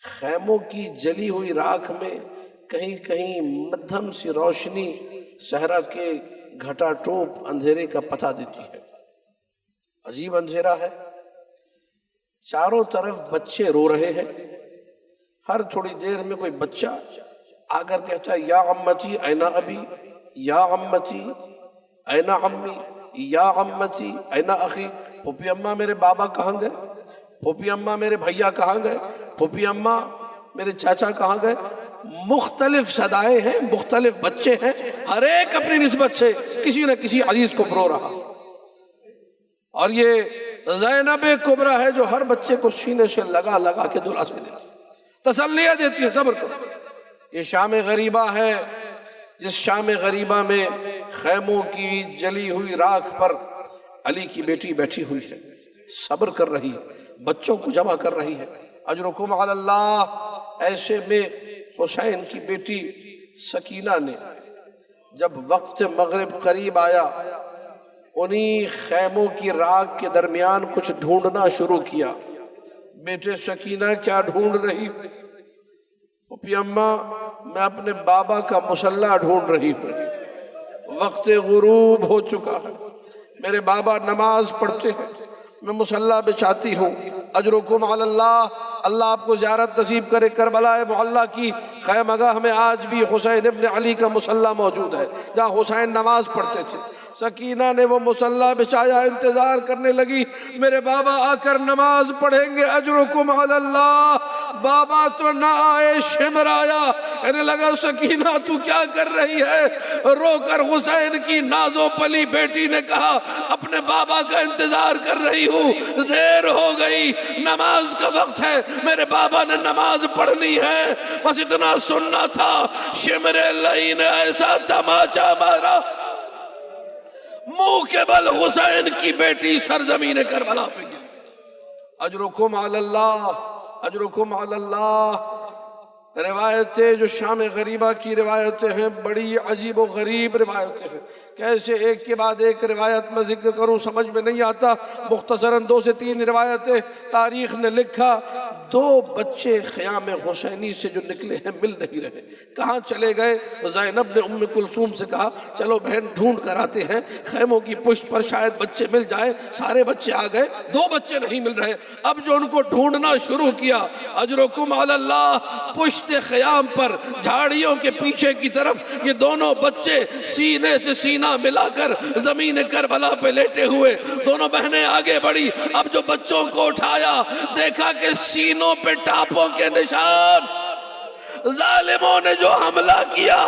خیموں کی جلی ہوئی راکھ میں کہیں کہیں مدھم سی روشنی صحرا کے گھٹا ٹوپ اندھیرے کا پتہ دیتی ہے۔ عجیب اندھیرا ہے، چاروں طرف بچے رو رہے ہیں، ہر تھوڑی دیر میں کوئی بچہ آ کر کہتا ہے یا عمتی اینا ابی، یا عمتی اینا عمی، یا عمتی اینا اخی، پھوپھی اماں میرے بابا کہاں گئے، پھوپھی اماں میرے بھیا کہاں گئے، پھوپھی اماں میرے چاچا کہاں گئے۔ مختلف صدائیں ہیں، مختلف بچے ہیں، ہر ایک اپنی نسبت سے کسی نہ کسی عزیز کو پرو رہا۔ اور یہ زینب کبریٰ ہے جو ہر بچے کو سینے سے لگا لگا کے دلاسے دیتی ہے، تسلیہ دیتی ہے، صبر کرو۔ یہ شام غریبہ ہے، جس شام غریبہ میں خیموں کی جلی ہوئی راکھ پر علی کی بیٹی بیٹھی ہوئی ہے، صبر کر رہی ہے، بچوں کو جمع کر رہی ہے۔ اجرکم علی اللہ۔ ایسے میں حسین کی بیٹی سکینہ نے جب وقت مغرب قریب آیا، انہی خیموں کی راکھ کے درمیان کچھ ڈھونڈنا شروع کیا۔ بیٹے سکینہ کیا ڈھونڈ رہی؟ پھوپھی اماں میں اپنے بابا کا مصلی ڈھونڈ رہی ہوں، وقت غروب ہو چکا ہے، میرے بابا نماز پڑھتے ہیں، میں مصلی بچھاتی ہوں۔ اجرکم علی اللہ۔ اللہ آپ کو زیارت نصیب کرے کربلا معلیٰ کی خیمگاہ میں آج بھی حسین ابن علی کا مصلی موجود ہے جہاں حسین نماز پڑھتے تھے۔ سکینہ نے وہ مصلی بچھایا، انتظار کرنے لگی میرے بابا آ کر نماز پڑھیں گے۔ اجرکم علی اللہ۔ بابا تو نہ آئے، شمر آیا، کہنے لگا سکینہ تو کیا کر رہی ہے؟ رو کر حسین کی نازو پلی بیٹی نے کہا اپنے بابا کا انتظار کر رہی ہوں، دیر ہو گئی، نماز کا وقت ہے، میرے بابا نے نماز پڑھنی ہے، بس اتنا سننا تھا۔ شمر لئی نے ایسا تماچا مارا، منہ کے بل حسین کی بیٹی سرزمین کربلا پہ گئی۔ اجرکم علی اللہ، اجرکم علی اللہ۔ روایتیں جو شام غریبہ کی روایتیں ہیں بڑی عجیب و غریب روایتیں ہیں، کیسے ایک کے بعد ایک روایت میں ذکر کروں سمجھ میں نہیں آتا۔ مختصراً 2 سے 3 روایتیں تاریخ نے لکھا۔ 2 بچے خیام حسینی سے جو نکلے ہیں مل نہیں رہے، کہاں چلے گئے؟ زینب نے ام کلثوم سے کہا چلو بہن ڈھونڈ کر آتے ہیں، خیموں کی پشت پر شاید بچے مل جائے۔ سارے بچے آ گئے، 2 بچے نہیں مل رہے۔ اب جو ان کو ڈھونڈنا شروع کیا، اجرکم علی اللہ، پشت خیام پر جھاڑیوں کے پیچھے کی طرف یہ دونوں بچے سینے سے سینہ ملا کر زمین کربلا پہ لیٹے ہوئے، دونوں بہنیں آگے بڑھی۔ اب جو بچوں کو اٹھایا دیکھا کہ سینوں پہ ٹاپوں کے نشان، ظالموں نے جو حملہ کیا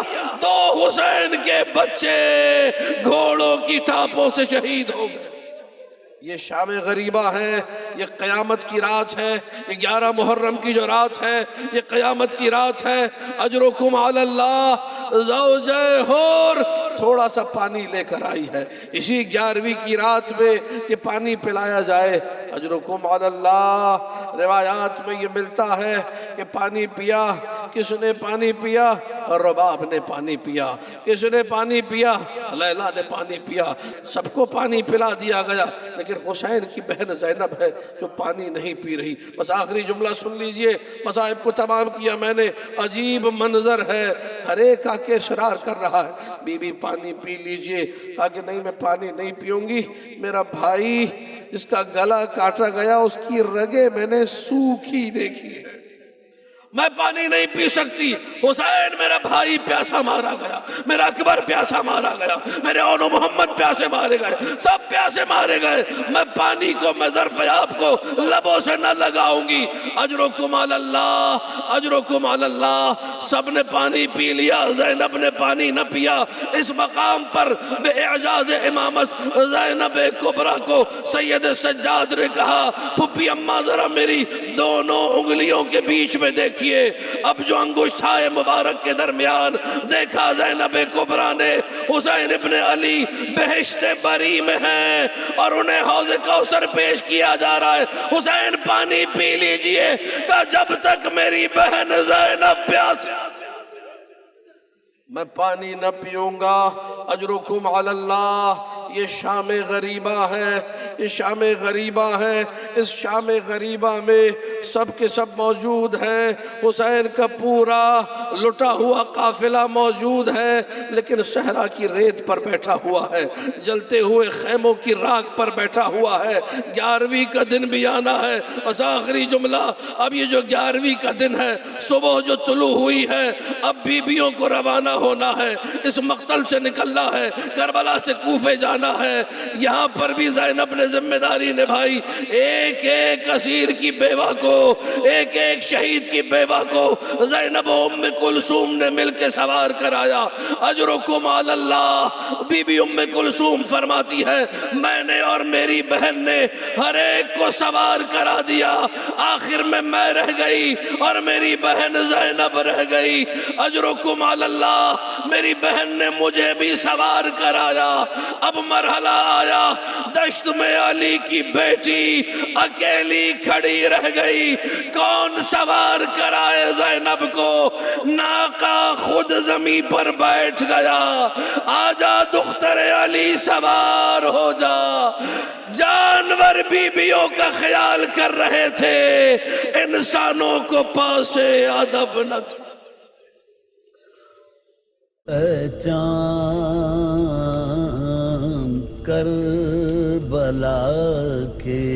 2 حسین کے بچے گھوڑوں کی ٹاپوں سے شہید ہو گئے۔ یہ شام غریبہ ہے، یہ قیامت کی رات ہے، یہ 11 محرم کی جو رات ہے یہ قیامت کی رات ہے۔ اجرکم علی اللہ۔ زوجہ حور تھوڑا سا پانی لے کر آئی ہے، اسی 11ویں کی رات میں یہ پانی پلایا جائے۔ اجرکم علی اللہ۔ روایات میں یہ ملتا ہے کہ پانی پیا، کس نے پانی پیا؟ رباب نے پانی پیا۔ کس نے پانی پیا؟ لیلا نے پانی پیا۔ سب کو پانی پلا دیا گیا، لیکن حسین کی بہن زینب ہے جو پانی نہیں پی رہی۔ بس آخری جملہ سن لیجئے، مصائب کو تمام کیا میں نے۔ عجیب منظر ہے، ہر ایک آ کے اصرار کر رہا ہے بی بی پانی پی لیجئے، کہا کہ نہیں میں پانی نہیں پیوں گی، میرا بھائی جس کا گلا کاٹا گیا اس کی رگیں میں نے سوکھی دیکھی ہے، میں پانی نہیں پی سکتی۔ حسین میرا بھائی پیاسا مارا گیا، میرا اکبر پیاسا مارا گیا، میرے اون و محمد پیاسے مارے گئے، سب پیاسے مارے گئے، میں پانی کو، میں ظرف آپ کو لبوں سے نہ لگاؤں گی۔ اجرکم علی اللہ، اجرکم علی اللہ۔ سب نے پانی پی لیا، زینب نے پانی نہ پیا۔ اس مقام پر بے اعجاز امامت زینب کبریٰ کو سید سجاد نے کہا پھپھی اماں ذرا میری دونوں انگلیوں کے بیچ میں دیکھ۔ اب جو انگشتائے مبارک کے درمیان دیکھا زینب کبریٰ نے، حسین ابن علی بہشت بری میں ہیں اور انہیں حوض کوثر پیش کیا جا رہا ہے۔ حسین پانی پی لیجئے، کہ جب تک میری بہن زینب پیاسی میں پانی نہ پیوں گا۔ اجرکم علی اللہ۔ یہ شام غریبہ ہے، یہ شام غریبہ ہے۔ اس شام غریبہ میں سب کے سب موجود ہیں، حسین کا پورا لٹا ہوا قافلہ موجود ہے، لیکن صحرا کی ریت پر بیٹھا ہوا ہے، جلتے ہوئے خیموں کی راکھ پر بیٹھا ہوا ہے۔ 11ویں کا دن بھی آنا ہے۔ بس آخری جملہ، اب یہ جو 11ویں کا دن ہے، صبح جو طلوع ہوئی ہے، اب بیویوں کو روانہ ہونا ہے، اس مقتل سے نکلنا ہے، کربلا سے کوفے جانا ہے۔ یہاں پر بھی زینب نے ذمہ داری نبھائی، ایک ایک اسیر کی بیوہ کو، ایک ایک شہید کی بیوہ کو زینب و ام کلثوم نے مل کے سوار کرایا۔ اجرکم علی اللہ، بی بی ام کلثوم فرماتی ہے میں نے اور میری بہن نے ہر ایک کو سوار کرا دیا، آخر میں رہ گئی اور میری بہن زینب رہ گئی۔ اجرکم علی اللہ، میری بہن نے مجھے بھی سوار کرایا۔ اب مرحلہ آیا، دشت میں علی کی بیٹی اکیلی کھڑی رہ گئی، کون سوار کرائے زینب کو؟ ناقہ خود زمین پر بیٹھ گیا، آجا دختر علی سوار ہو جا۔ جانور بیویوں کا خیال کر رہے تھے، انسانوں کو پاسے ادب نہ تھا۔
اے چاند کربلا کے